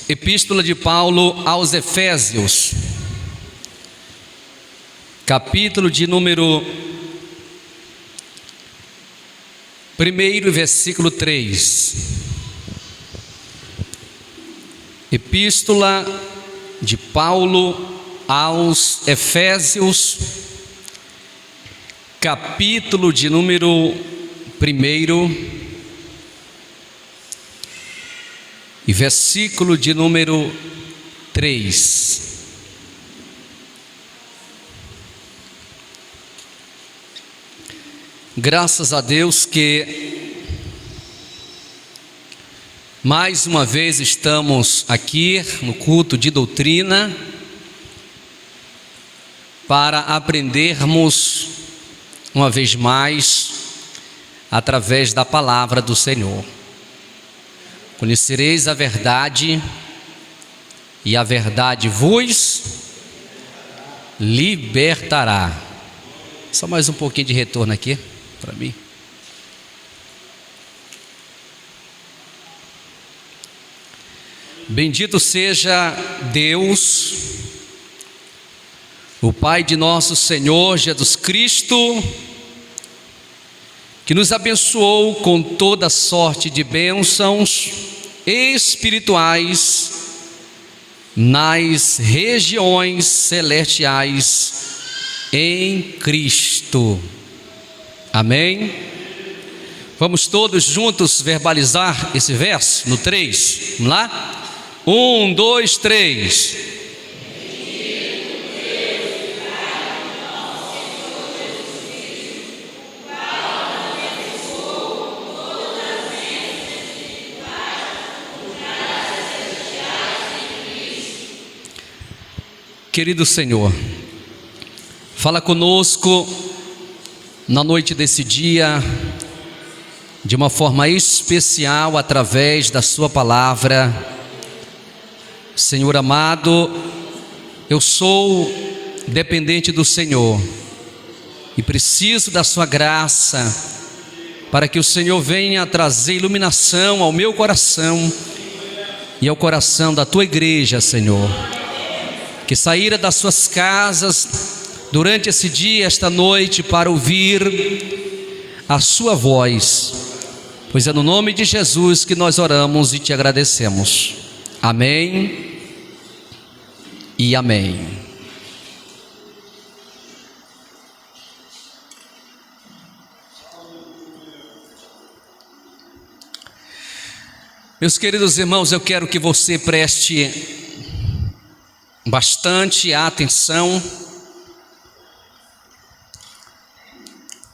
Epístola de Paulo aos Efésios, capítulo de número 1, versículo 3. Epístola de Paulo aos Efésios, capítulo de número 1 e versículo de número 3. Graças a Deus que mais uma vez estamos aqui no culto de doutrina para aprendermos uma vez mais através da palavra do Senhor. Conhecereis a verdade, e a verdade vos libertará. Só mais um pouquinho de retorno aqui para mim. Bendito seja Deus, o Pai de nosso Senhor Jesus Cristo, que nos abençoou com toda sorte de bênçãos espirituais nas regiões celestiais em Cristo. Amém? Vamos todos juntos verbalizar esse verso no 3. Vamos lá? 1, 2, 3. Querido Senhor, fala conosco na noite desse dia, de uma forma especial, através da Sua palavra. Senhor amado, eu sou dependente do Senhor e preciso da Sua graça, para que o Senhor venha trazer iluminação ao meu coração e ao coração da Tua igreja, Senhor, que saíra das suas casas durante esse dia, esta noite, para ouvir a sua voz, pois é no nome de Jesus que nós oramos e te agradecemos. Amém e amém. Meus queridos irmãos, eu quero que você preste bastante atenção,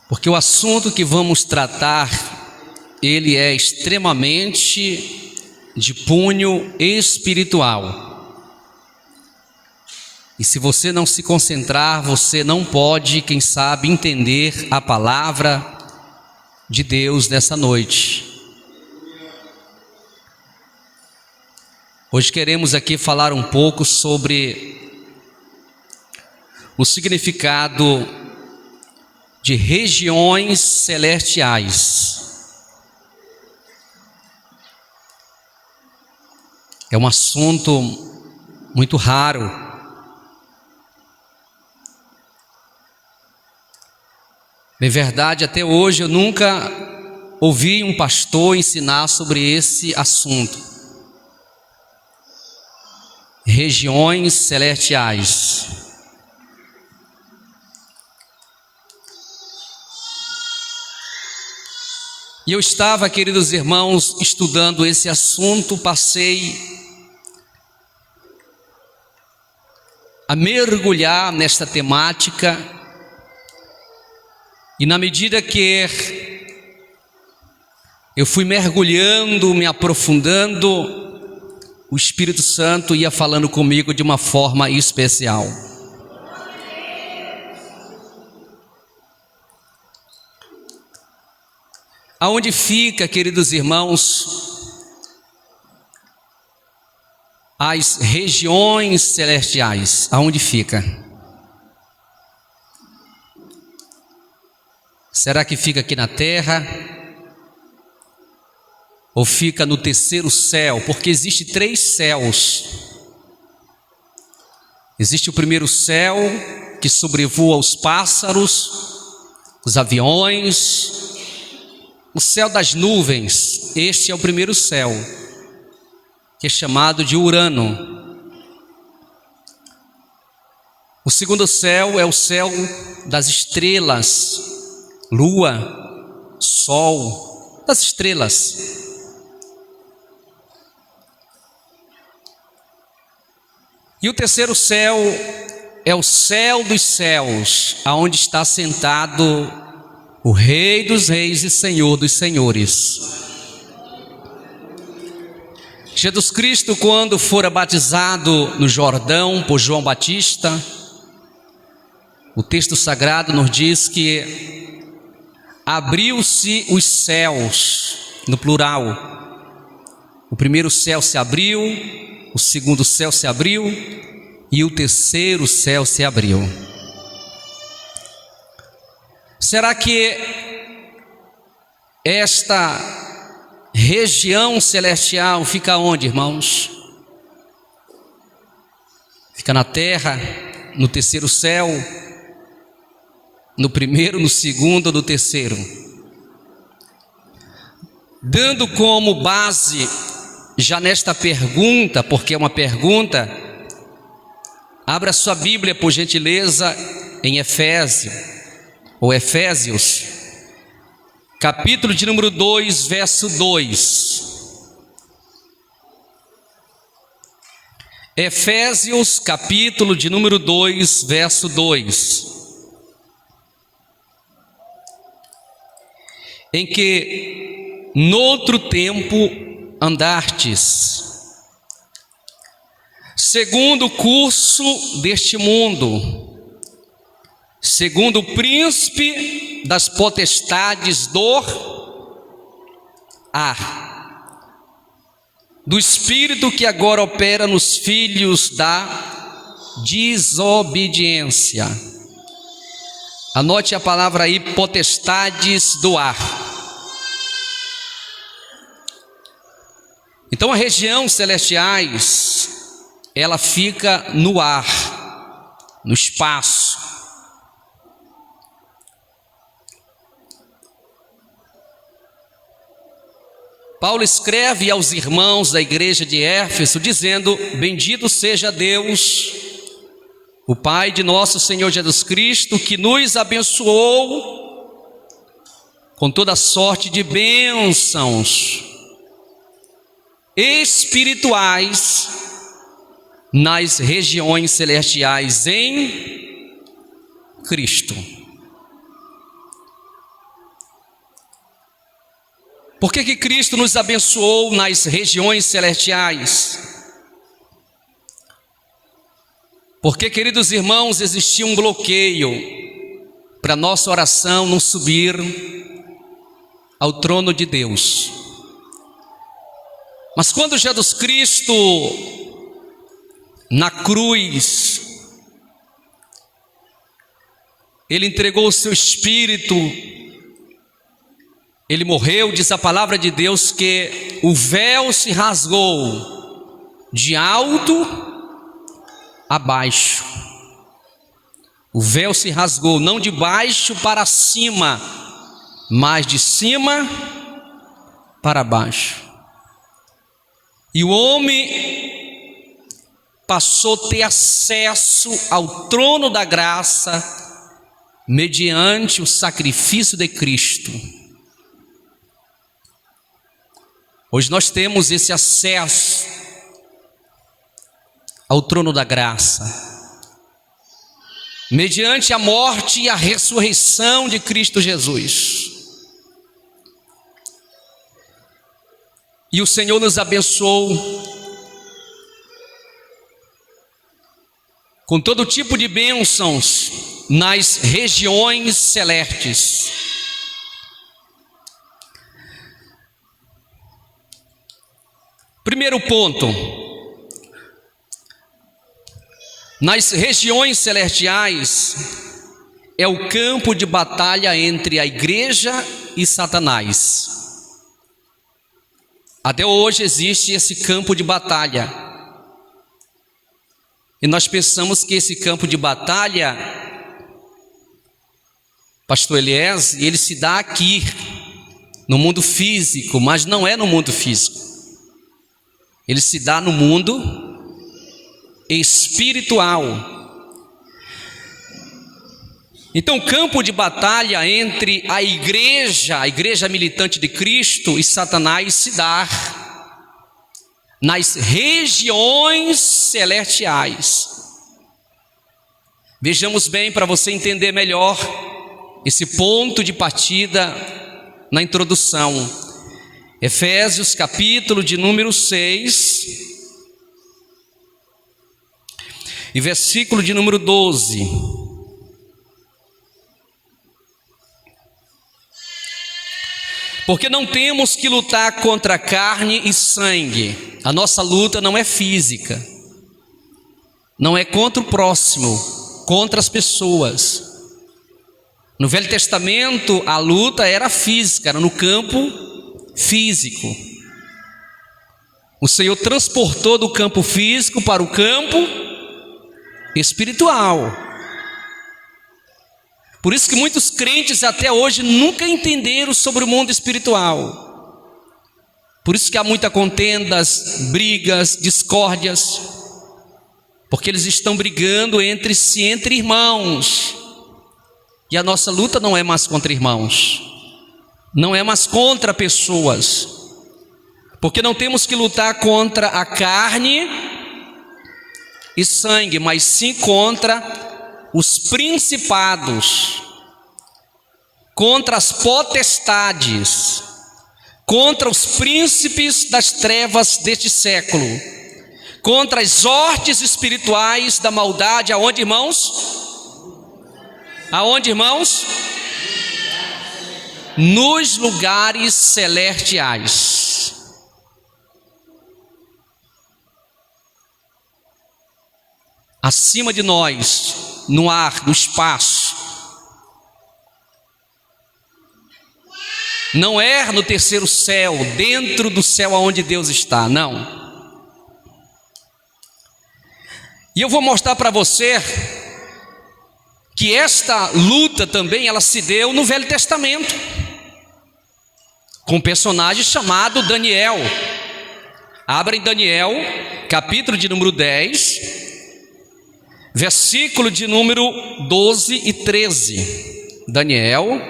porque o assunto que vamos tratar, ele é extremamente de cunho espiritual. E se você não se concentrar, você não pode, quem sabe, entender a palavra de Deus nessa noite. Hoje queremos aqui falar um pouco sobre o significado de regiões celestiais. É um assunto muito raro. De verdade, até hoje eu nunca ouvi um pastor ensinar sobre esse assunto. Regiões celestiais. E eu estava, queridos irmãos, estudando esse assunto, passei a mergulhar nesta temática, e na medida que eu fui mergulhando, me aprofundando, o Espírito Santo ia falando comigo de uma forma especial. Aonde fica, queridos irmãos, as regiões celestiais? Aonde fica? Será que fica aqui na terra? ou fica no terceiro céu? Porque existe 3 céus. Existe o primeiro céu, que sobrevoa os pássaros, os aviões, o céu das nuvens. Este é o primeiro céu, que é chamado de Urano. O segundo céu é o céu das estrelas, lua, sol, das estrelas. E o terceiro céu é o céu dos céus, aonde está sentado o Rei dos Reis e Senhor dos Senhores. Jesus Cristo, quando fora batizado no Jordão por João Batista, o texto sagrado nos diz que abriu-se os céus, no plural. O primeiro céu se abriu, o segundo céu se abriu e o terceiro céu se abriu. Será que esta região celestial fica onde, irmãos? Fica na terra, no terceiro céu, no primeiro, no segundo ou no terceiro? Dando como base, já nesta pergunta, porque é uma pergunta, abra sua Bíblia, por gentileza, em Efésios, capítulo de número 2, verso 2. Efésios, capítulo de número 2, verso 2. Em que noutro tempo andastes, segundo o curso deste mundo, segundo o príncipe das potestades do ar, do espírito que agora opera nos filhos da desobediência. Anote a palavra aí, potestades do ar. Então a região celestiais, ela fica no ar, no espaço. Paulo escreve aos irmãos da igreja de Éfeso dizendo: bendito seja Deus, o Pai de nosso Senhor Jesus Cristo, que nos abençoou com toda sorte de bênçãos espirituais nas regiões celestiais em Cristo. Por que Cristo nos abençoou nas regiões celestiais? Porque, queridos irmãos, existia um bloqueio para nossa oração não subir ao trono de Deus. Mas quando Jesus Cristo, na cruz, Ele entregou o seu Espírito, Ele morreu, diz a palavra de Deus que o véu se rasgou de alto a baixo. O véu se rasgou não de baixo para cima, mas de cima para baixo. E o homem passou a ter acesso ao trono da graça mediante o sacrifício de Cristo. Hoje nós temos esse acesso ao trono da graça mediante a morte e a ressurreição de Cristo Jesus. E o Senhor nos abençoou com todo tipo de bênçãos nas regiões celestes. Primeiro ponto: nas regiões celestiais é o campo de batalha entre a igreja e Satanás. Até hoje existe esse campo de batalha. E nós pensamos que esse campo de batalha, pastor Elias, ele se dá aqui, no mundo físico, mas não é no mundo físico. Ele se dá no mundo espiritual. Então, o campo de batalha entre a igreja militante de Cristo e Satanás se dá nas regiões celestiais. Vejamos bem para você entender melhor esse ponto de partida na introdução. Efésios capítulo de número 6 e versículo de número 12. Porque não temos que lutar contra carne e sangue. A nossa luta não é física, não é contra o próximo, contra as pessoas. No Velho Testamento a luta era física, era no campo físico. O Senhor transportou do campo físico para o campo espiritual. Por isso que muitos crentes até hoje nunca entenderam sobre o mundo espiritual. Por isso que há muitas contendas, brigas, discórdias, porque eles estão brigando entre si, entre irmãos. E a nossa luta não é mais contra irmãos, não é mais contra pessoas, porque não temos que lutar contra a carne e sangue, mas sim contra os principados, contra as potestades, contra os príncipes das trevas deste século, contra as hortes espirituais da maldade. Aonde, irmãos? Aonde, irmãos? Nos lugares celestiais. Acima de nós, no ar, no espaço. Não é no terceiro céu, dentro do céu aonde Deus está, não. E eu vou mostrar para você que esta luta também ela se deu no Velho Testamento, com um personagem chamado Daniel. Abra em Daniel, capítulo de número 10, versículo de número 12 e 13. Daniel,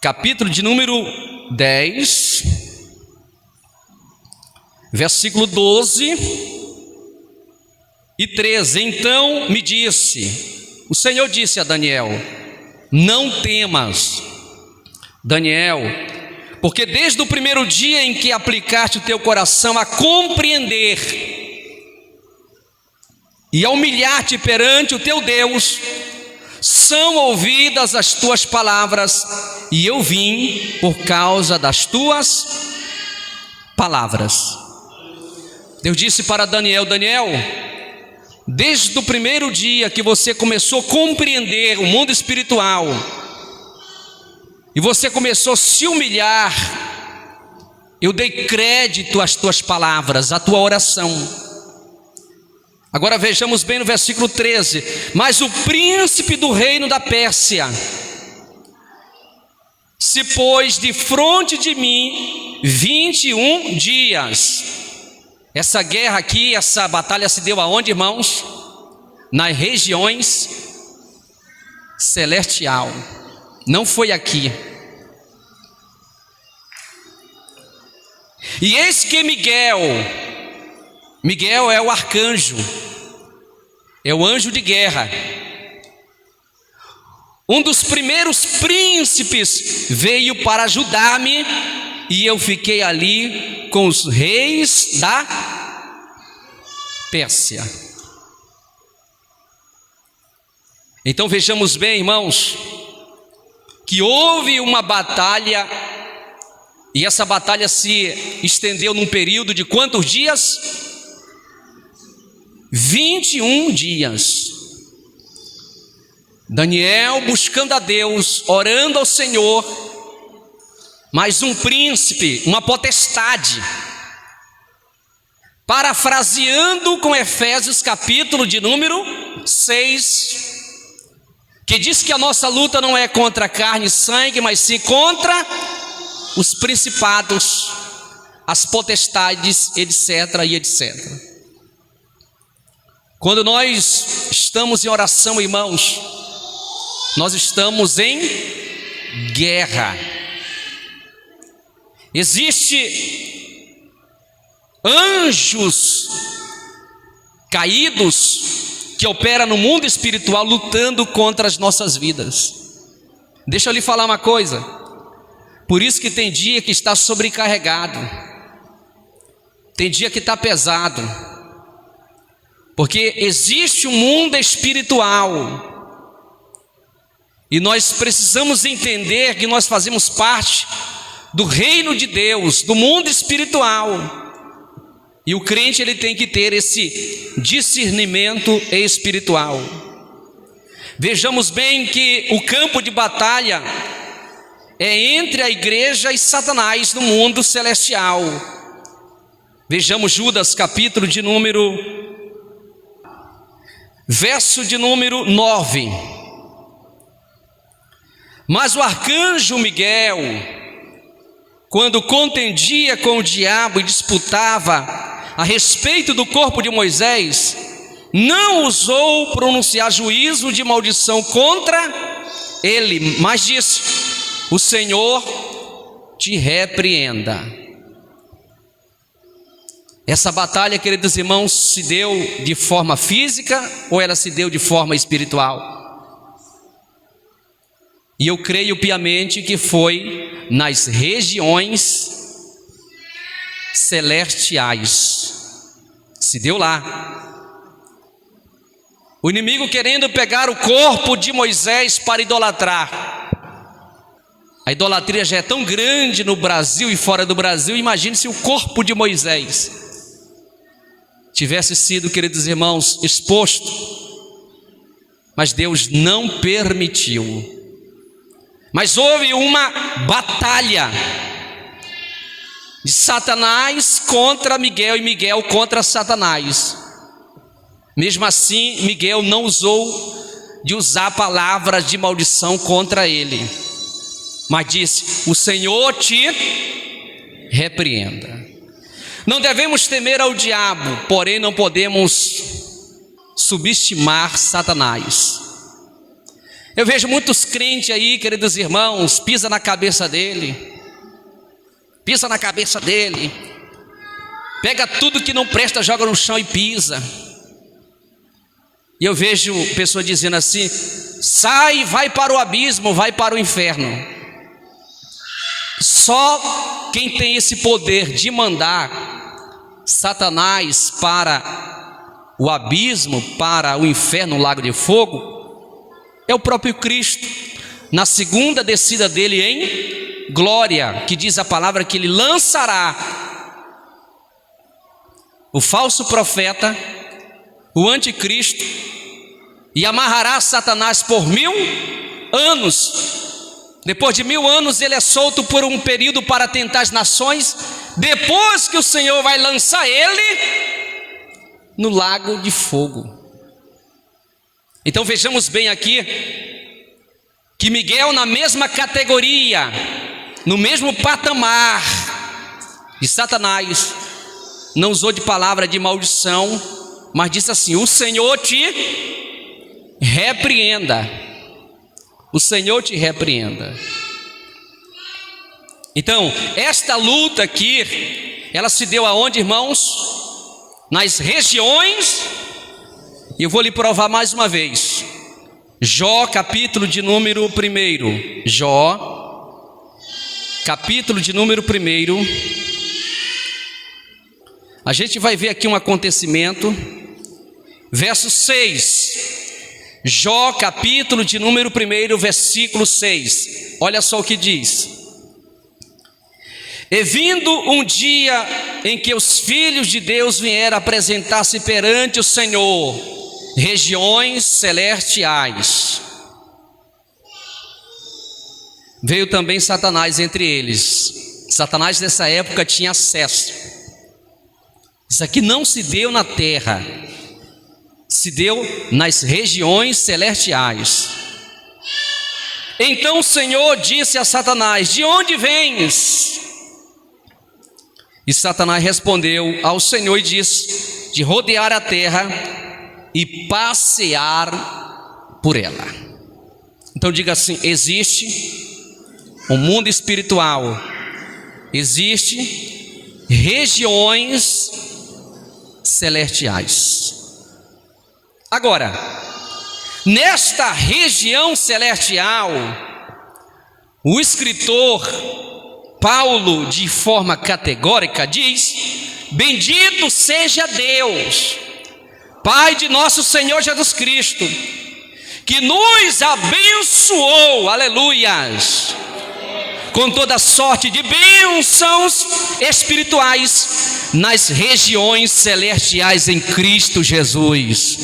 capítulo de número 10, versículo 12 e 13. Então me disse, o Senhor disse a Daniel: não temas, Daniel, porque desde o primeiro dia em que aplicaste o teu coração a compreender e a humilhar-te perante o teu Deus, são ouvidas as tuas palavras, e eu vim por causa das tuas palavras. Deus disse para Daniel: Daniel, desde o primeiro dia que você começou a compreender o mundo espiritual, e você começou a se humilhar, eu dei crédito às tuas palavras, à tua oração. Agora vejamos bem no versículo 13. Mas o príncipe do reino da Pérsia se pôs de fronte de mim 21 dias. Essa guerra aqui, essa batalha se deu aonde, irmãos? Nas regiões celestial. Não foi aqui. E eis que Miguel é o arcanjo, é o anjo de guerra. Um dos primeiros príncipes veio para ajudar-me, e eu fiquei ali com os reis da Pérsia. Então vejamos bem, irmãos, que houve uma batalha, e essa batalha se estendeu num período de quantos dias? 21 dias. Daniel buscando a Deus, orando ao Senhor, mas um príncipe, uma potestade. Parafraseando com Efésios capítulo de número 6, que diz que a nossa luta não é contra carne e sangue, mas sim contra os principados, as potestades, etc. e etc. Quando nós estamos em oração, irmãos, nós estamos em guerra. Existe anjos caídos que operam no mundo espiritual lutando contra as nossas vidas. Deixa eu lhe falar uma coisa. Por isso que tem dia que está sobrecarregado, tem dia que está pesado, porque existe um mundo espiritual e nós precisamos entender que nós fazemos parte do reino de Deus, do mundo espiritual. E o crente ele tem que ter esse discernimento espiritual. Vejamos bem que o campo de batalha é entre a igreja e Satanás no mundo celestial. Vejamos Judas capítulo de número, verso de número 9. Mas o arcanjo Miguel, quando contendia com o diabo e disputava a respeito do corpo de Moisés, não ousou pronunciar juízo de maldição contra ele, mas disse: o Senhor te repreenda. Essa batalha, queridos irmãos, se deu de forma física ou ela se deu de forma espiritual? E eu creio piamente que foi nas regiões celestiais. Se deu lá. O inimigo querendo pegar o corpo de Moisés para idolatrar. A idolatria já é tão grande no Brasil e fora do Brasil. Imagine se o corpo de Moisés tivesse sido, queridos irmãos, exposto. Mas Deus não permitiu. Mas houve uma batalha de Satanás contra Miguel e Miguel contra Satanás. Mesmo assim, Miguel não usou de usar palavras de maldição contra ele, mas disse: o Senhor te repreenda. Não devemos temer ao diabo, porém não podemos subestimar Satanás. Eu vejo muitos crentes aí, queridos irmãos, pisa na cabeça dele, pega tudo que não presta, joga no chão e pisa. E eu vejo pessoas dizendo assim: sai, vai para o abismo, vai para o inferno. Só quem tem esse poder de mandar Satanás para o abismo, para o inferno, o lago de fogo, é o próprio Cristo, na segunda descida dele em glória, que diz a palavra que ele lançará o falso profeta, o anticristo, e amarrará Satanás por 1000 anos. Depois de 1000 anos ele é solto por um período para tentar as nações, depois que o Senhor vai lançar ele no lago de fogo. Então vejamos bem aqui que Miguel, na mesma categoria, no mesmo patamar de Satanás, não usou de palavra de maldição, mas disse assim: o Senhor te repreenda. O Senhor te repreenda. Então, esta luta aqui, ela se deu aonde, irmãos? Nas regiões. E eu vou lhe provar mais uma vez. Jó, capítulo de número 1. Jó, capítulo de número 1. A gente vai ver aqui um acontecimento. Verso 6. Jó, capítulo de número 1, versículo 6. Olha só o que diz: e vindo um dia em que os filhos de Deus vieram apresentar-se perante o Senhor, regiões celestiais, veio também Satanás entre eles. Satanás nessa época tinha acesso. Isso aqui não se deu na terra, se deu nas regiões celestiais. Então o Senhor disse a Satanás: de onde vens? E Satanás respondeu ao Senhor e disse: de rodear a terra e passear por ela. Então diga assim: existe um mundo espiritual, existe regiões celestiais. Agora, nesta região celestial, o escritor Paulo, de forma categórica, diz: bendito seja Deus, Pai de nosso Senhor Jesus Cristo, que nos abençoou, aleluias, com toda sorte de bênçãos espirituais nas regiões celestiais em Cristo Jesus.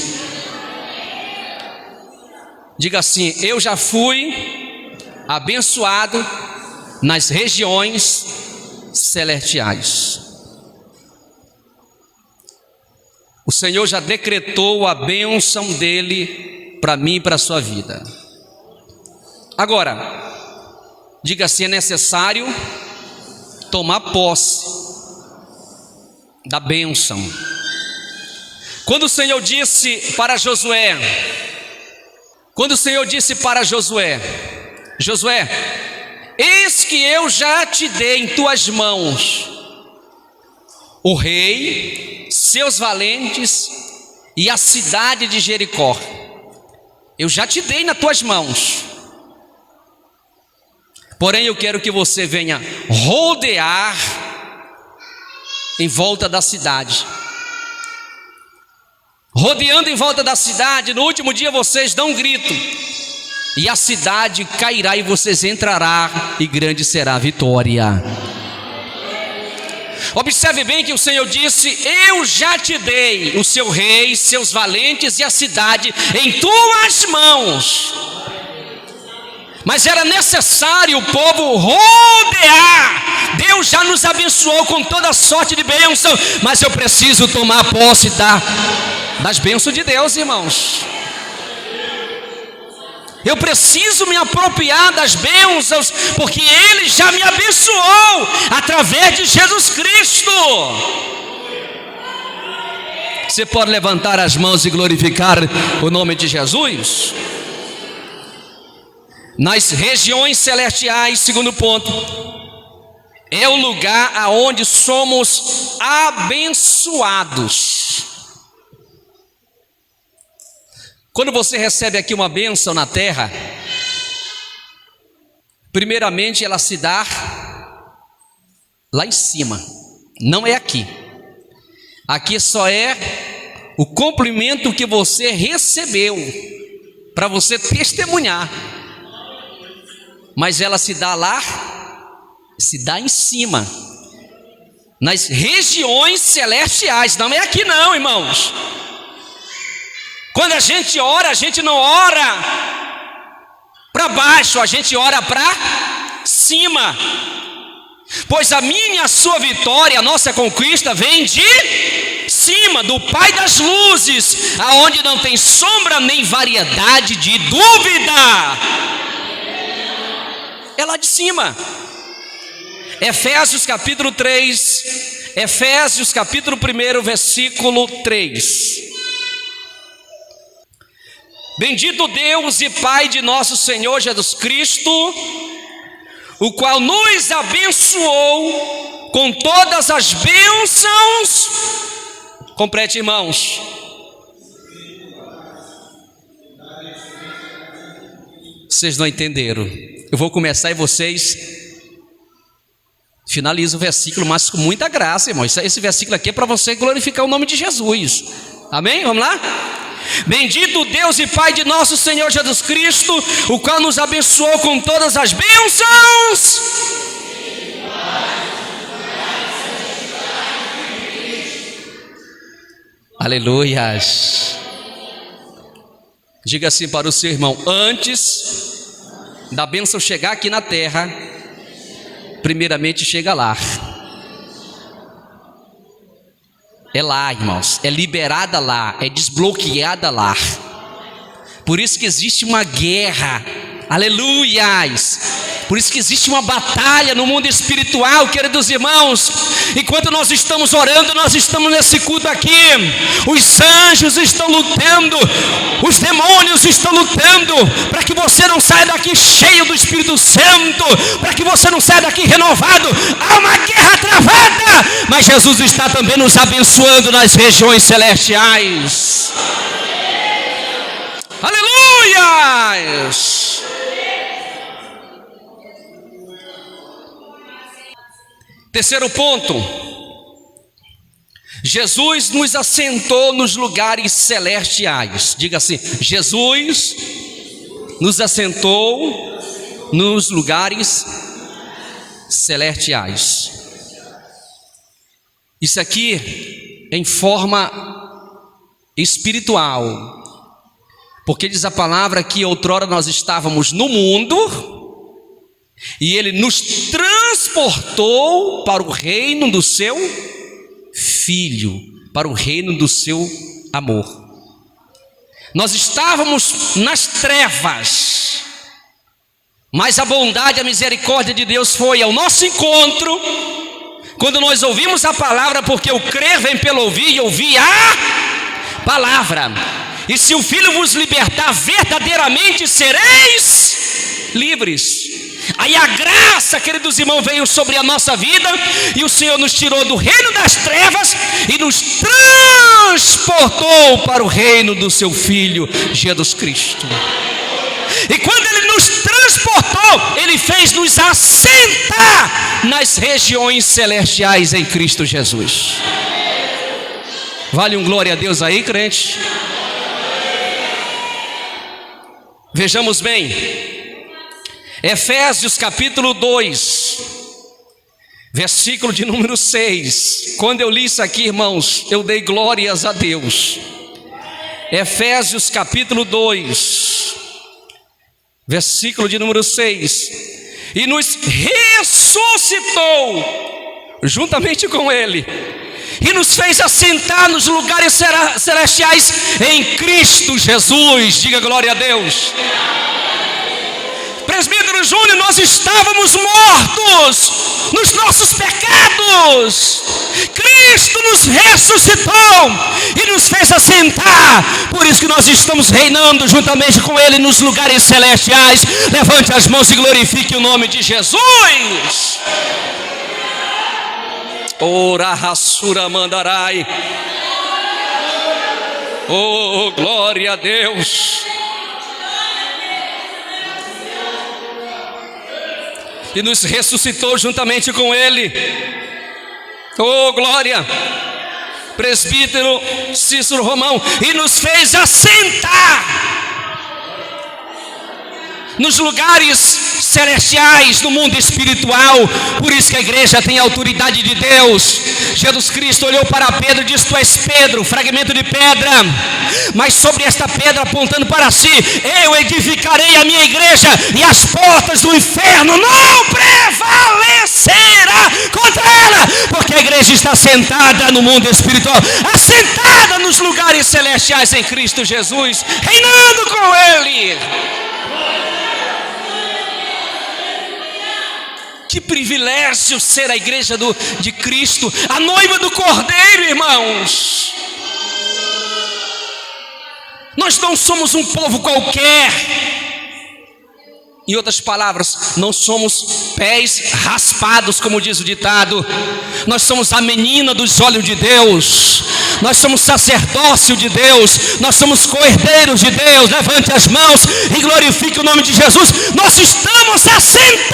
Diga assim: eu já fui abençoado nas regiões celestiais. O Senhor já decretou a bênção dele para mim e para a sua vida. Agora, diga assim: é necessário tomar posse da bênção. Quando o Senhor disse para Josué, Josué, eis que eu já te dei em tuas mãos o rei, seus valentes e a cidade de Jericó. Eu já te dei nas tuas mãos. Porém eu quero que você venha rodear em volta da cidade. Rodeando em volta da cidade, no último dia vocês dão um grito, e a cidade cairá e vocês entrarão, e grande será a vitória. Observe bem que o Senhor disse: eu já te dei o seu rei, seus valentes e a cidade em tuas mãos. Mas era necessário o povo rodear. Deus já nos abençoou com toda sorte de bênção, mas eu preciso tomar posse das bênçãos de Deus, irmãos. Eu preciso me apropriar das bênçãos, porque Ele já me abençoou através de Jesus Cristo. Você pode levantar as mãos e glorificar o nome de Jesus? Nas regiões celestiais, segundo ponto, é o lugar aonde somos abençoados. Quando você recebe aqui uma bênção na terra, primeiramente ela se dá lá em cima, não é aqui. Aqui só é o cumprimento que você recebeu, para você testemunhar. Mas ela se dá lá, se dá em cima, nas regiões celestiais, não é aqui não, irmãos. Quando a gente ora, a gente não ora para baixo, a gente ora para cima. Pois a minha e a sua vitória, a nossa conquista vem de cima, do Pai das luzes, aonde não tem sombra nem variedade de dúvida. É lá de cima. Efésios capítulo 3, Efésios capítulo 1, versículo 3. Bendito Deus e Pai de nosso Senhor Jesus Cristo, o qual nos abençoou com todas as bênçãos. Complete, irmãos. Vocês não entenderam. Eu vou começar e vocês finalizam o versículo, mas com muita graça, irmão. Esse versículo aqui é para você glorificar o nome de Jesus. Amém? Vamos lá? Bendito Deus e Pai de nosso Senhor Jesus Cristo, o qual nos abençoou com todas as bênçãos. Aleluias. Diga assim para o seu irmão: antes da bênção chegar aqui na terra, primeiramente chega lá. É lá, irmãos, é liberada lá, é desbloqueada lá. Por isso que existe uma guerra, aleluias. Por isso que existe uma batalha no mundo espiritual, queridos irmãos. Enquanto nós estamos orando, nós estamos nesse culto aqui, os anjos estão lutando, os demônios estão lutando, para que você não saia daqui cheio do Espírito Santo, para que você não saia daqui renovado. Há uma guerra travada, mas Jesus está também nos abençoando nas regiões celestiais. Aleluia! Terceiro ponto, Jesus nos assentou nos lugares celestiais. Diga assim: Jesus nos assentou nos lugares celestiais. Isso aqui em forma espiritual, porque diz a palavra que outrora nós estávamos no mundo, e Ele nos transportou para o reino do seu Filho, para o reino do seu amor. Nós estávamos nas trevas, mas a bondade e a misericórdia de Deus foi ao nosso encontro, quando nós ouvimos a palavra, porque o crer vem pelo ouvir, e ouvir a palavra. E se o Filho vos libertar, verdadeiramente sereis livres. Aí a graça, queridos irmãos, veio sobre a nossa vida, e o Senhor nos tirou do reino das trevas e nos transportou para o reino do seu Filho, Jesus Cristo. E quando Ele nos transportou, Ele fez nos assentar nas regiões celestiais em Cristo Jesus. Vale um glória a Deus aí, crente? Vejamos bem, Efésios capítulo 2, versículo de número 6. Quando eu li isso aqui, irmãos, eu dei glórias a Deus. Efésios capítulo 2, versículo de número 6. E nos ressuscitou juntamente com Ele, e nos fez assentar nos lugares celestiais em Cristo Jesus. Diga glória a Deus. Presbítero Júnior, nós estávamos mortos nos nossos pecados. Cristo nos ressuscitou e nos fez assentar. Por isso que nós estamos reinando juntamente com Ele nos lugares celestiais. Levante as mãos e glorifique o nome de Jesus. Ora Rassura Mandarai. Oh, glória a Deus. E nos ressuscitou juntamente com Ele. Oh, glória. Presbítero Cícero Romão. E nos fez assentar nos lugares celestiais, no mundo espiritual. Por isso que a igreja tem a autoridade de Deus. Jesus Cristo olhou para Pedro e disse: tu és Pedro, fragmento de pedra, mas sobre esta pedra, apontando para si, eu edificarei a minha igreja, e as portas do inferno não prevalecerá contra ela, porque a igreja está sentada no mundo espiritual, assentada nos lugares celestiais em Cristo Jesus, reinando com Ele. Que privilégio ser a igreja de Cristo, a noiva do Cordeiro, irmãos. Nós não somos um povo qualquer. Em outras palavras, não somos pés raspados, como diz o ditado. Nós somos a menina dos olhos de Deus. Nós somos sacerdócio de Deus. Nós somos co-herdeiros de Deus. Levante as mãos e glorifique o nome de Jesus. Nós estamos assentados,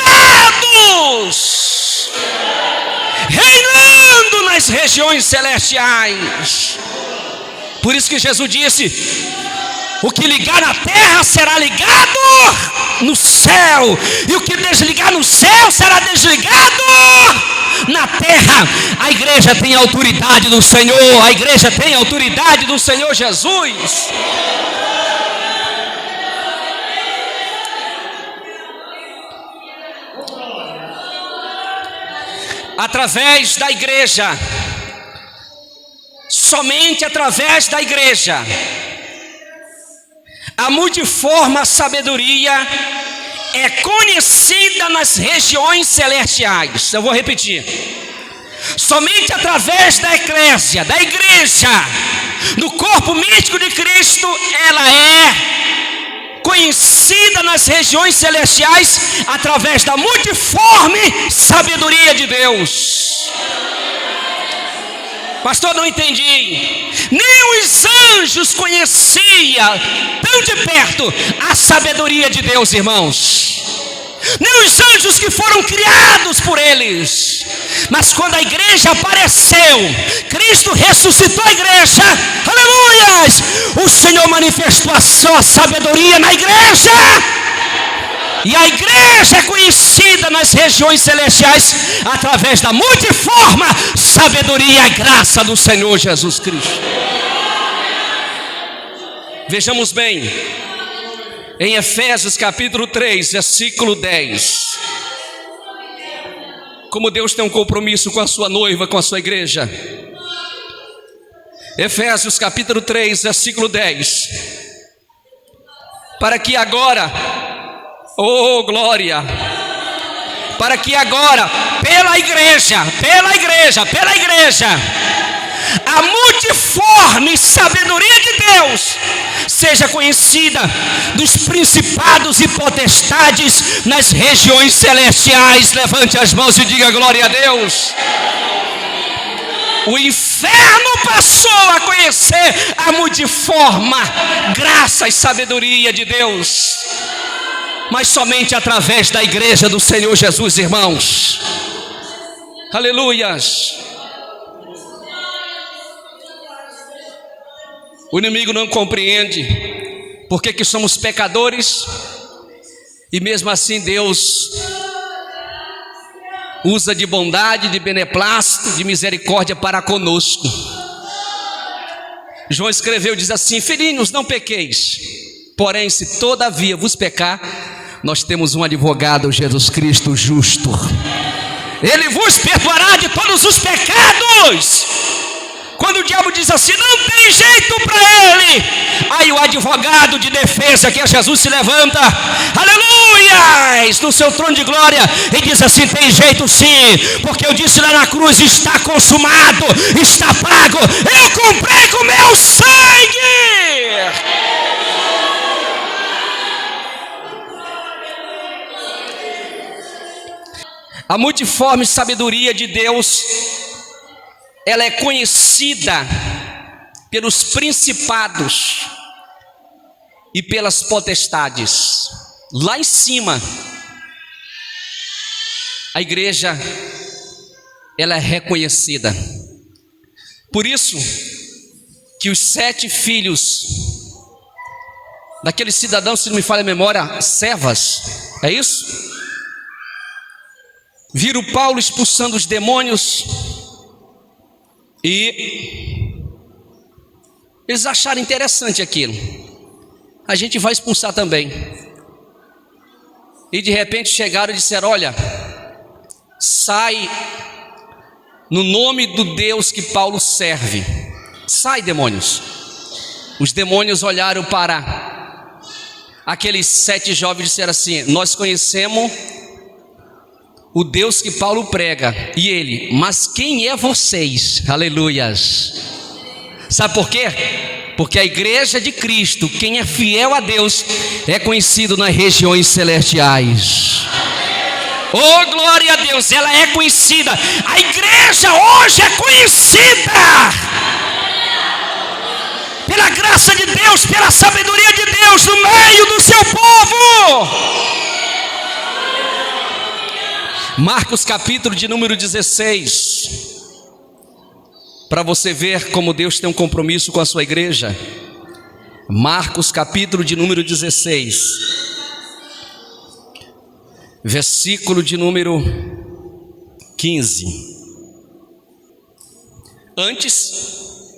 reinando nas regiões celestiais. Por isso que Jesus disse: o que ligar na terra será ligado no céu, e o que desligar no céu será desligado na terra. A igreja tem a autoridade do Senhor, a igreja tem a autoridade do Senhor Jesus. através da igreja, somente através da igreja, a multiforme sabedoria é conhecida nas regiões celestiais. Eu vou repetir. Somente através da eclésia, da igreja, do corpo místico de Cristo, ela é conhecida nas regiões celestiais através da multiforme sabedoria de Deus. Pastor, não entendi. Nem os anjos conheciam tão de perto a sabedoria de Deus, irmãos. Nem os anjos que foram criados por eles. Mas quando a igreja apareceu, Cristo ressuscitou a igreja, aleluias, o Senhor manifestou a sua sabedoria na igreja. E a igreja é conhecida nas regiões celestiais através da multiforme sabedoria e graça do Senhor Jesus Cristo. Vejamos bem, em Efésios capítulo 3, versículo 10. Como Deus tem um compromisso com a sua noiva, com a sua igreja. Efésios capítulo 3, versículo 10. Para que agora, oh glória, para que agora, pela igreja, a multiforme sabedoria de Deus seja conhecida dos principados e potestades nas regiões celestiais. Levante as mãos e diga glória a Deus. O inferno passou a conhecer a multiforme graça e sabedoria de Deus, mas somente através da igreja do Senhor Jesus, irmãos. Aleluias. O inimigo não compreende porque que somos pecadores e mesmo assim Deus usa de bondade, de beneplácito, de misericórdia para conosco. João escreveu, diz assim: filhinhos, não pequeis, porém se todavia vos pecar, nós temos um advogado, Jesus Cristo justo. Ele vos perdoará de todos os pecados. Quando o diabo diz assim, não tem jeito para ele, aí o advogado de defesa, que é Jesus, se levanta, aleluias, no seu trono de glória, e diz assim, tem jeito sim, porque eu disse lá na cruz, está consumado, está pago, eu comprei com meu sangue. A multiforme sabedoria de Deus, ela é conhecida pelos principados e pelas potestades. Lá em cima, a igreja, ela é reconhecida. Por isso que os 7 filhos daquele cidadão, se não me falha a memória, Cefas, é isso? Viram Paulo expulsando os demônios e eles acharam interessante aquilo. A gente vai expulsar também. E de repente chegaram e disseram, olha, sai no nome do Deus que Paulo serve. Sai, demônios. Os demônios olharam para aqueles 7 jovens e disseram assim, nós conhecemos o Deus que Paulo prega. E ele, mas quem é vocês? Aleluias. Sabe por quê? Porque a igreja de Cristo, quem é fiel a Deus, é conhecido nas regiões celestiais. Oh, glória a Deus, ela é conhecida. A igreja hoje é conhecida pela graça de Deus, pela sabedoria de Deus no meio do seu povo. Marcos capítulo de número 16, para você ver como Deus tem um compromisso com a sua igreja. Marcos capítulo de número 16, versículo de número 15. Antes,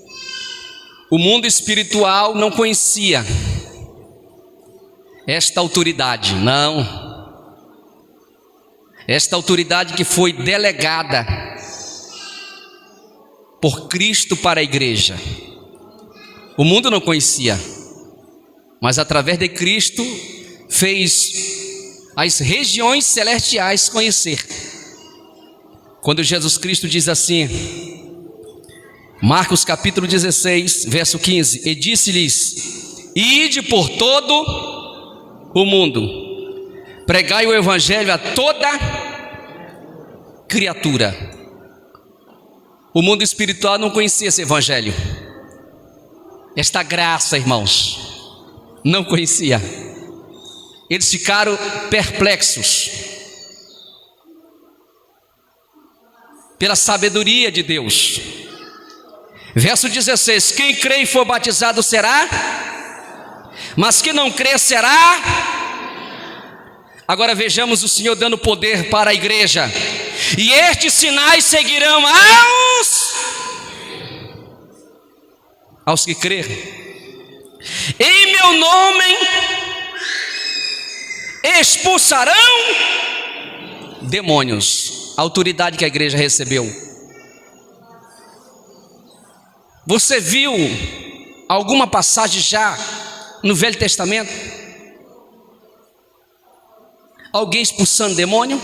o mundo espiritual não conhecia esta autoridade, não. Esta autoridade que foi delegada por Cristo para a igreja. O mundo não conhecia, mas através de Cristo fez as regiões celestiais conhecer. Quando Jesus Cristo diz assim, Marcos capítulo 16, verso 15: e disse-lhes: ide por todo o mundo, pregai o evangelho a toda criatura. O mundo espiritual não conhecia esse evangelho, esta graça, irmãos, não conhecia. Eles ficaram perplexos pela sabedoria de Deus. Verso 16: quem crê e for batizado será, mas quem não crê será. Agora vejamos o Senhor dando poder para a igreja: e estes sinais seguirão aos que crerem. Em meu nome expulsarão demônios. A autoridade que a igreja recebeu. Você viu alguma passagem já no Velho Testamento? Alguém expulsando demônio?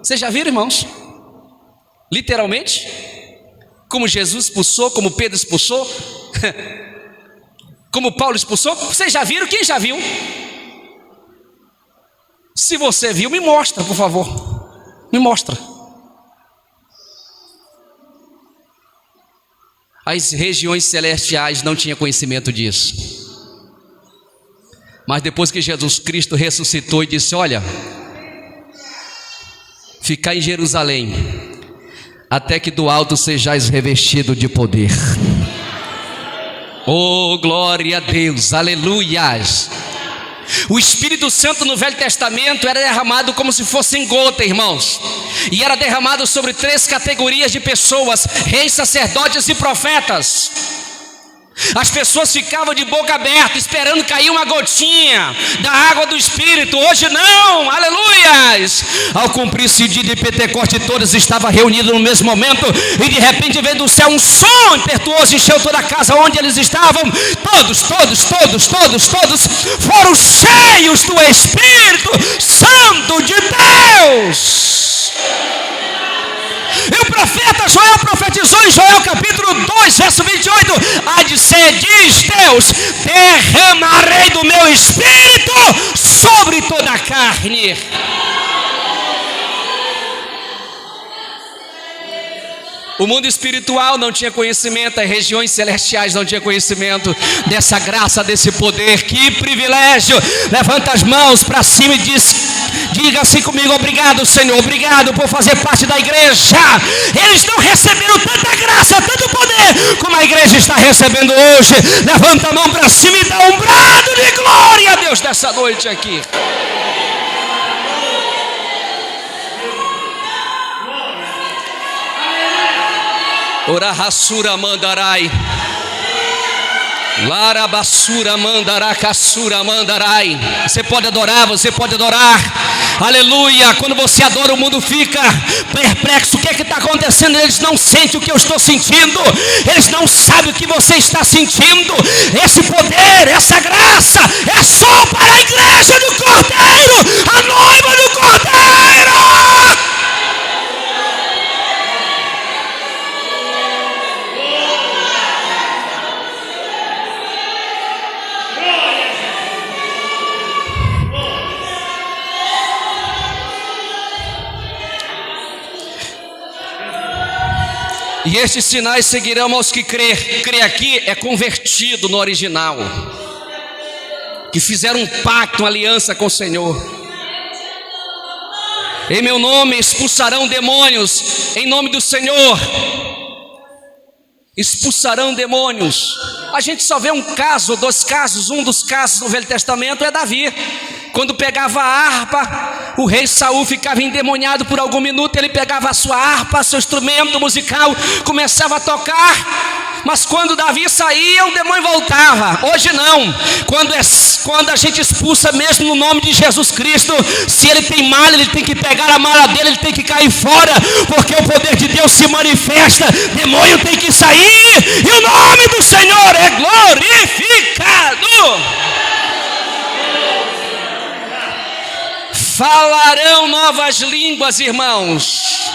Vocês já viram, irmãos? Literalmente? Como Jesus expulsou, como Pedro expulsou, como Paulo expulsou. Vocês já viram? Quem já viu? Se você viu, me mostra, por favor. Me mostra. As regiões celestiais não tinham conhecimento disso. Mas depois que Jesus Cristo ressuscitou e disse: olha, ficai em Jerusalém, até que do alto sejais revestido de poder. Oh, glória a Deus, aleluias. O Espírito Santo no Velho Testamento era derramado como se fosse em gota, irmãos. E era derramado sobre 3 categorias de pessoas: reis, sacerdotes e profetas. As pessoas ficavam de boca aberta, esperando cair uma gotinha da água do Espírito. Hoje não, aleluias. Ao cumprir-se o dia de Pentecoste, todos estavam reunidos no mesmo momento, e de repente veio do céu um som impetuoso, encheu toda a casa onde eles estavam. Todos foram cheios do Espírito Santo de Deus. E o profeta Joel profetizou em Joel capítulo 2, verso 28: há de ser, diz Deus, derramarei do meu espírito sobre toda a carne. O mundo espiritual não tinha conhecimento, as regiões celestiais não tinham conhecimento dessa graça, desse poder. Que privilégio! Levanta as mãos para cima e diga assim comigo: obrigado, Senhor, obrigado por fazer parte da igreja. Eles não receberam tanta graça, tanto poder como a igreja está recebendo hoje. Levanta a mão para cima e dá um brado de glória a Deus nessa noite aqui. Orahassura mandarai, Larabassura mandará, cassura mandarai. Você pode adorar, aleluia. Quando você adora, o mundo fica perplexo. O que é que está acontecendo? Eles não sentem o que eu estou sentindo, eles não sabem o que você está sentindo. Esse poder, essa graça é só para a igreja do Cordeiro, a noiva do Cordeiro. E estes sinais seguirão aos que crer. Crer aqui é convertido no original, que fizeram um pacto, uma aliança com o Senhor. Em meu nome expulsarão demônios, em nome do Senhor expulsarão demônios. A gente só vê um caso, 2 casos. Um dos casos do Velho Testamento é Davi. Quando pegava a harpa, o rei Saul ficava endemoniado por algum minuto. Ele pegava a sua harpa, seu instrumento musical, começava a tocar, mas quando Davi saía, o demônio voltava. Hoje não. Quando a gente expulsa mesmo no nome de Jesus Cristo, se ele tem mala, ele tem que pegar a mala dele, ele tem que cair fora, porque o poder de Deus se manifesta, demônio tem que sair, e o nome do Senhor é glorificado. Falarão novas línguas, irmãos.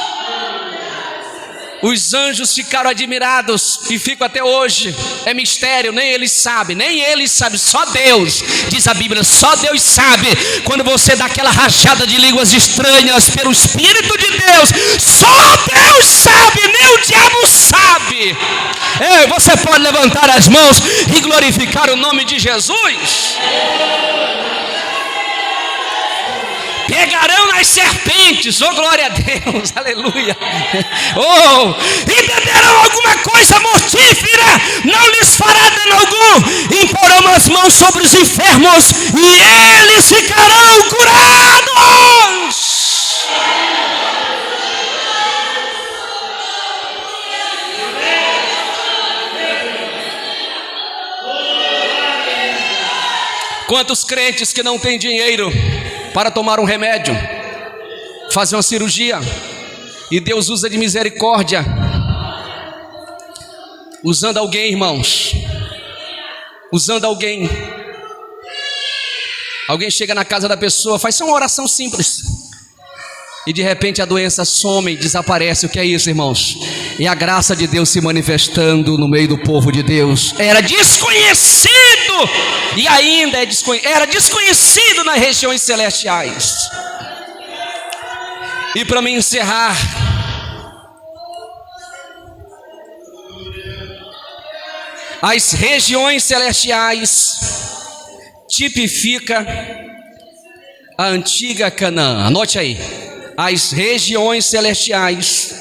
Os anjos ficaram admirados e ficam até hoje. É mistério, nem eles sabem, só Deus. Diz a Bíblia, só Deus sabe. Quando você dá aquela rachada de línguas estranhas pelo Espírito de Deus, só Deus sabe, nem o diabo sabe. Você pode levantar as mãos e glorificar o nome de Jesus. Pegarão nas serpentes, oh glória a Deus, aleluia. E beberão alguma coisa mortífera, não lhes fará dano algum. Imporão as mãos sobre os enfermos e eles ficarão curados. Quantos crentes que não têm dinheiro para tomar um remédio, fazer uma cirurgia, e Deus usa de misericórdia, usando alguém, irmãos, alguém chega na casa da pessoa, faz só uma oração simples, e de repente a doença some, desaparece. O que é isso, irmãos? É a graça de Deus se manifestando no meio do povo de Deus. Era desconhecido, e ainda era desconhecido nas regiões celestiais. E para me encerrar, as regiões celestiais tipifica a antiga Canaã. Anote aí. As regiões celestiais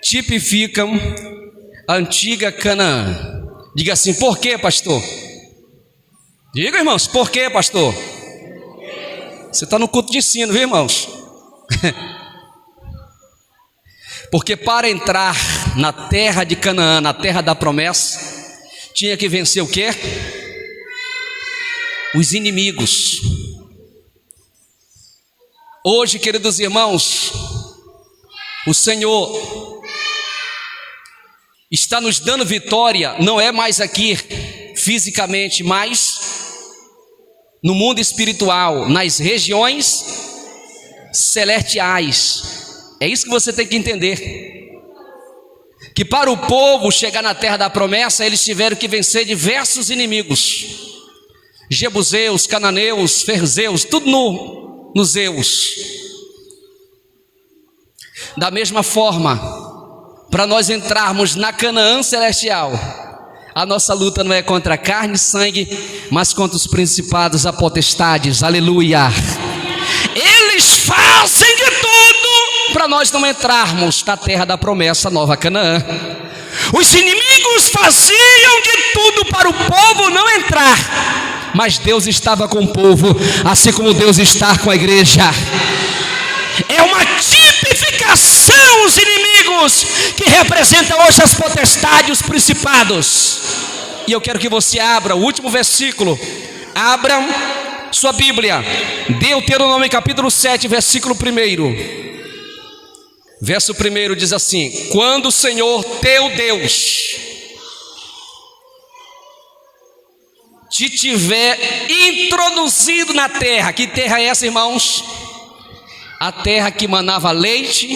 tipificam a antiga Canaã. Diga assim, por quê, pastor? Diga, irmãos, por quê, pastor? Você está no culto de ensino, viu, irmãos? Porque para entrar na terra de Canaã, na terra da promessa, tinha que vencer o quê? Os inimigos. Hoje, queridos irmãos, o Senhor está nos dando vitória, não é mais aqui fisicamente, mas no mundo espiritual, nas regiões celestiais. É isso que você tem que entender, que para o povo chegar na terra da promessa, eles tiveram que vencer diversos inimigos, jebuseus, cananeus, ferzeus, tudo nos Zeus. Da mesma forma, para nós entrarmos na Canaã celestial, a nossa luta não é contra carne e sangue, mas contra os principados, a potestades, aleluia. Eles fazem de tudo para nós não entrarmos na terra da promessa, Nova Canaã. Os inimigos faziam de tudo para o povo não entrar, mas Deus estava com o povo, assim como Deus está com a igreja. É uma tipificação os inimigos, que representam hoje as potestades, os principados. E eu quero que você abra o último versículo. Abra sua Bíblia, Deuteronômio capítulo 7, versículo 1. Verso 1 diz assim: quando o Senhor teu Deus te tiver introduzido na terra. Que terra é essa, irmãos? A terra que manava leite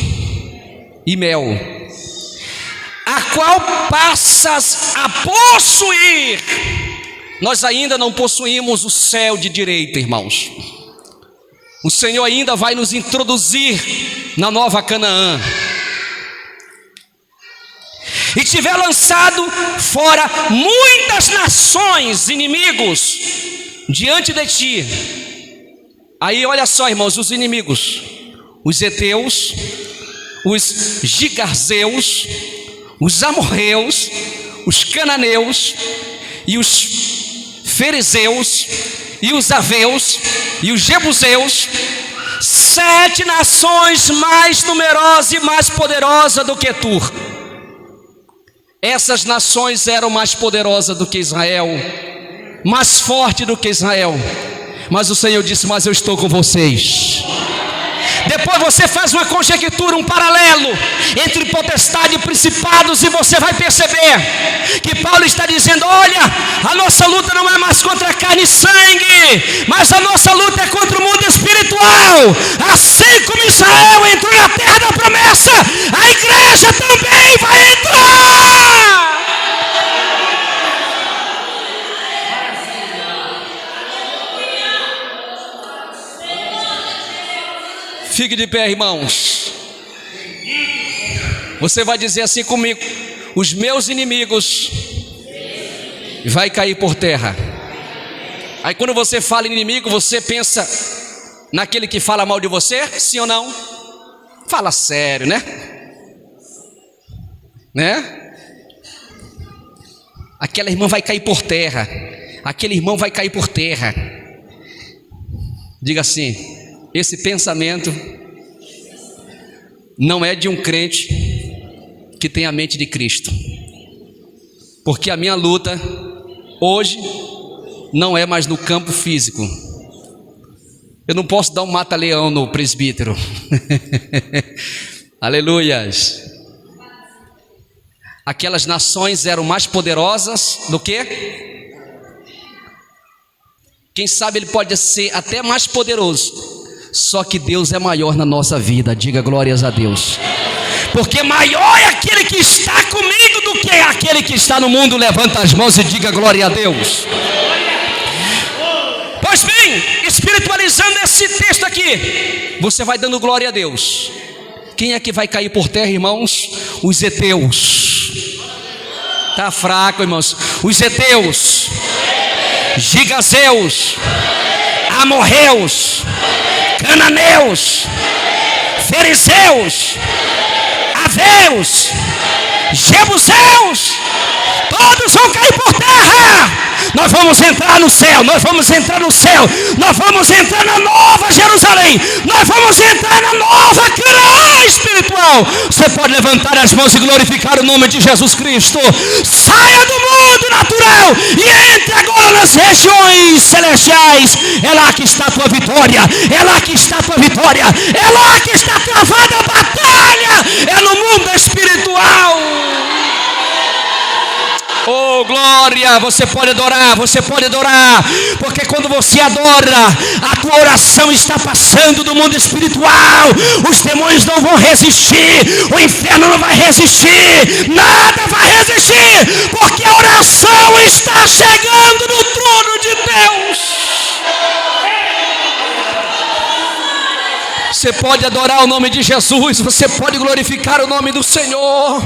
e mel, a qual passas a possuir. Nós ainda não possuímos o céu de direita, irmãos. O Senhor ainda vai nos introduzir na Nova Canaã. E tiver lançado fora muitas nações, inimigos, diante de ti. Aí olha só, irmãos, os inimigos: os heteus, os gigarzeus, os amorreus, os cananeus, e os fariseus, e os aveus, e os jebuseus. 7 nações mais numerosas e mais poderosas do que tu. Essas nações eram mais poderosas do que Israel, mais forte do que Israel, mas o Senhor disse: mas eu estou com vocês. Depois você faz uma conjectura, um paralelo entre potestade e principados, e você vai perceber que Paulo está dizendo: olha, a nossa luta não é mais contra carne e sangue, mas a nossa luta é contra o mundo espiritual. Assim como Israel entrou na terra da promessa, a igreja também vai entrar. Fique de pé, irmãos. Você vai dizer assim comigo: os meus inimigos vai cair por terra. Aí quando você fala inimigo, você pensa naquele que fala mal de você? Sim ou não? Fala sério, né? Aquela irmã vai cair por terra. Aquele irmão vai cair por terra. Diga assim: esse pensamento não é de um crente que tem a mente de Cristo, porque a minha luta hoje não é mais no campo físico. Eu não posso dar um mata-leão no presbítero. Aleluias. Aquelas nações eram mais poderosas do que? Quem sabe ele pode ser até mais poderoso, só que Deus é maior na nossa vida. Diga glórias a Deus. Porque maior é aquele que está comigo do que aquele que está no mundo. Levanta as mãos e diga glória a Deus. Pois bem, espiritualizando esse texto aqui, você vai dando glória a Deus. Quem é que vai cair por terra, irmãos? Os heteus. Está fraco, irmãos. Os heteus, gigazeus, amorreus, cananeus, fariseus, aveus, jebuseus, todos vão cair por terra. Nós vamos entrar no céu, nós vamos entrar no céu, nós vamos entrar na nova Jerusalém, nós vamos entrar na nova Canaã espiritual. Você pode levantar as mãos e glorificar o nome de Jesus Cristo. Saia do mundo natural e entre agora nas regiões celestiais. É lá que está a tua vitória, é lá que está a tua vitória, é lá que está travada a batalha, é no mundo espiritual. Oh glória, você pode adorar, porque quando você adora, a tua oração está passando do mundo espiritual. Os demônios não vão resistir, o inferno não vai resistir, nada vai resistir, porque a oração está chegando no trono de Deus. Você pode adorar o nome de Jesus, você pode glorificar o nome do Senhor.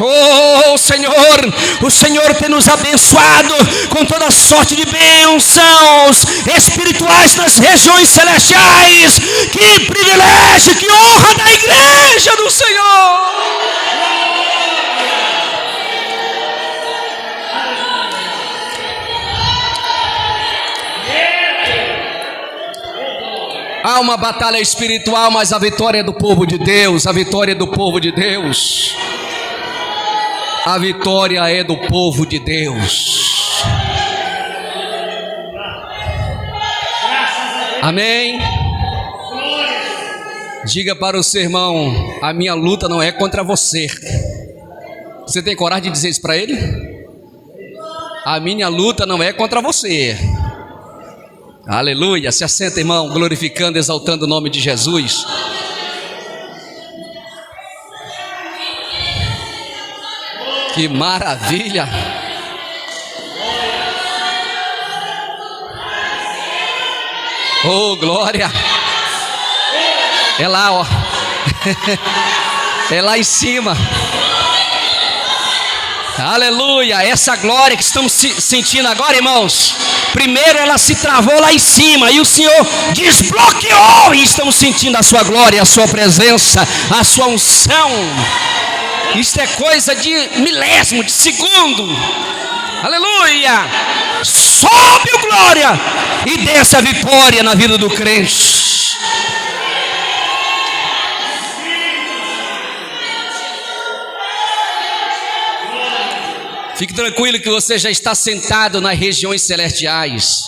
Oh Senhor, o Senhor tem nos abençoado com toda sorte de bênçãos espirituais nas regiões celestiais. Que privilégio, que honra da igreja do Senhor. Há uma batalha espiritual, mas a vitória é do povo de Deus, a vitória é do povo de Deus. A vitória é do povo de Deus. Amém? Diga para o seu irmão: a minha luta não é contra você. Você tem coragem de dizer isso para ele? A minha luta não é contra você. Aleluia. Se assenta, irmão, glorificando, exaltando o nome de Jesus. Que maravilha! Oh, glória! É lá, ó. É lá em cima. Aleluia! Essa glória que estamos sentindo agora, irmãos, primeiro ela se travou lá em cima e o Senhor desbloqueou, e estamos sentindo a sua glória, a sua presença, a sua unção. Isto é coisa de milésimo, de segundo. Aleluia! Sobe o glória e desce a vitória na vida do crente. Fique tranquilo que você já está sentado nas regiões celestiais.